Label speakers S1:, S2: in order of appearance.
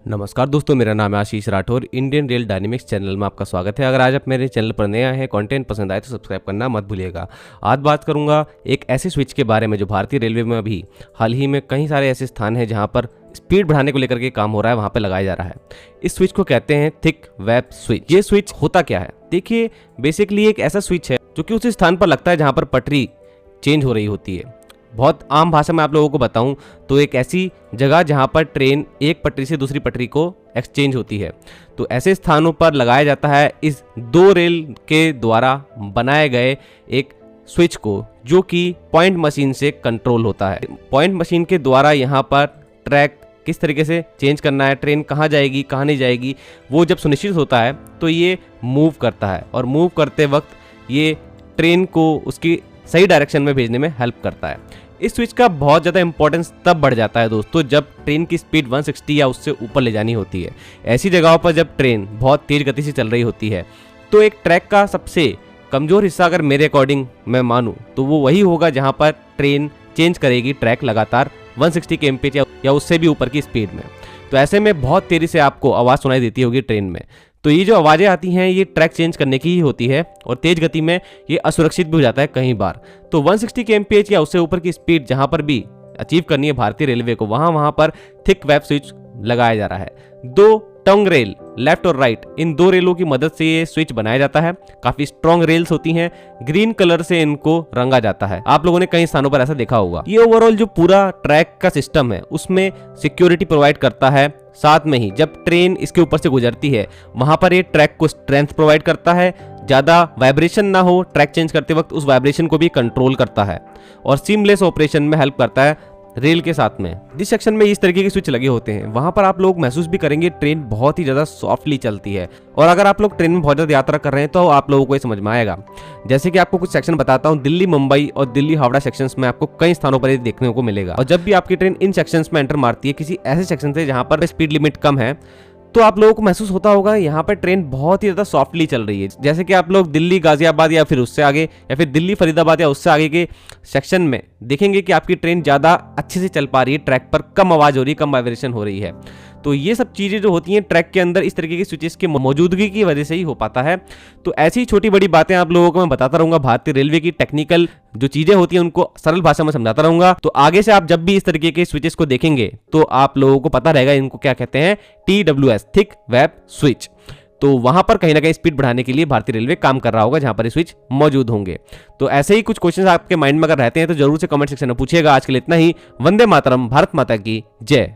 S1: नमस्कार दोस्तों, मेरा नाम है Ashish Rathore. Indian rail dynamics channel में आपका स्वागत है। अगर आज आप मेरे चैनल पर नए आए हैं, कंटेंट पसंद आए तो सब्सक्राइब करना मत भूलिएगा। आज बात करूंगा एक ऐसे स्विच के बारे में जो भारतीय रेलवे में अभी हाल ही में कई सारे ऐसे स्थान हैं जहां पर स्पीड बढ़ाने को लेकर के काम हो रहा है, वहां पर लगाया जा रहा है। इस स्विच को कहते हैं थिक वेब स्विच। ये स्विच होता क्या है? देखिए, बेसिकली एक ऐसा स्विच है जो कि उस स्थान पर लगता है जहां पर पटरी चेंज हो रही होती है। बहुत आम भाषा में आप लोगों को बताऊं तो एक ऐसी जगह जहां पर ट्रेन एक पटरी से दूसरी पटरी को एक्सचेंज होती है, तो ऐसे स्थानों पर लगाया जाता है इस दो रेल के द्वारा बनाए गए एक स्विच को, जो कि पॉइंट मशीन से कंट्रोल होता है। पॉइंट मशीन के द्वारा यहाँ पर ट्रैक किस तरीके से चेंज करना है, ट्रेन कहाँ जाएगी कहाँ नहीं जाएगी, वो जब सुनिश्चित होता है तो ये मूव करता है, और मूव करते वक्त ये ट्रेन को उसकी सही डायरेक्शन में भेजने में हेल्प करता है। इस स्विच का बहुत ज़्यादा इंपॉर्टेंस तब बढ़ जाता है दोस्तों जब ट्रेन की स्पीड 160 या उससे ऊपर ले जानी होती है। ऐसी जगहों पर जब ट्रेन बहुत तेज़ गति से चल रही होती है तो एक ट्रैक का सबसे कमज़ोर हिस्सा अगर मेरे अकॉर्डिंग मैं मानूँ तो वो वही होगा जहाँ पर ट्रेन चेंज करेगी ट्रैक लगातार 160 kmph या उससे भी ऊपर की स्पीड में। तो ऐसे में बहुत तेज़ी से आपको आवाज़ सुनाई देती होगी ट्रेन में। तो ये जो आवाज़ें आती हैं ये ट्रैक चेंज करने की ही होती है, और तेज़ गति में ये असुरक्षित भी हो जाता है कई बार। तो 160 kmph या उससे ऊपर की स्पीड जहाँ पर भी अचीव करनी है भारतीय रेलवे को, वहाँ पर थिक वेब स्विच लगाया जा रहा है। दो टंग रेल लेफ्ट और राइट, इन दो रेलों की मदद से ये स्विच बनाया जाता है। काफी स्ट्रॉन्ग रेल्स होती हैं, ग्रीन कलर से इनको रंगा जाता है। आप लोगों ने कई स्थानों पर ऐसा देखा होगा। ये ओवरऑल जो पूरा ट्रैक का सिस्टम है उसमें सिक्योरिटी प्रोवाइड करता है। साथ में ही जब ट्रेन इसके ऊपर से गुजरती है वहां पर ये ट्रैक को स्ट्रेंथ प्रोवाइड करता है, ज्यादा वाइब्रेशन ना हो ट्रैक चेंज करते वक्त, उस वाइब्रेशन को भी कंट्रोल करता है, और सीमलेस ऑपरेशन में हेल्प करता है रेल के साथ में। जिस सेक्शन में इस तरीके के स्विच लगे होते हैं वहां पर आप लोग महसूस भी करेंगे ट्रेन बहुत ही ज्यादा सॉफ्टली चलती है। और अगर आप लोग ट्रेन में बहुत ज्यादा यात्रा कर रहे हैं तो आप लोगों को ये समझ में आएगा। जैसे कि आपको कुछ सेक्शन बताता हूं, दिल्ली मुंबई और दिल्ली हावड़ा सेक्शंस में आपको कई स्थानों पर ये देखने को मिलेगा। और जब भी आपकी ट्रेन इन सेक्शंस में एंटर मारती है किसी ऐसे सेक्शन से जहां पर स्पीड लिमिट कम है, तो आप लोगों को महसूस होता होगा यहाँ पर ट्रेन बहुत ही ज़्यादा सॉफ्टली चल रही है। जैसे कि आप लोग दिल्ली गाजियाबाद या फिर उससे आगे या फिर दिल्ली फरीदाबाद या उससे आगे के सेक्शन में देखेंगे कि आपकी ट्रेन ज़्यादा अच्छे से चल पा रही है, ट्रैक पर कम आवाज़ हो रही है, कम वाइब्रेशन हो रही है। तो ये सब चीज़ें जो होती हैं ट्रैक के अंदर इस तरीके की स्विचेस की मौजूदगी की वजह से ही हो पाता है। तो ऐसी छोटी बड़ी बातें आप लोगों को मैं बताता रहूँगा। भारतीय रेलवे की टेक्निकल जो चीज़ें होती हैं उनको सरल भाषा में समझाता रहूँगा। तो आगे से आप जब भी इस तरीके के स्विचेस को देखेंगे तो आप लोगों को पता रहेगा इनको क्या कहते हैं, TWS थिक वेब स्विच। तो वहां पर कहीं ना कहीं स्पीड बढ़ाने के लिए भारतीय रेलवे काम कर रहा होगा जहां पर ये स्विच मौजूद होंगे। तो ऐसे ही कुछ क्वेश्चंस आपके माइंड में अगर रहते हैं तो जरूर से कमेंट सेक्शन में पूछिएगा। आज के लिए इतना ही। वंदे मातरम, भारत माता की जय।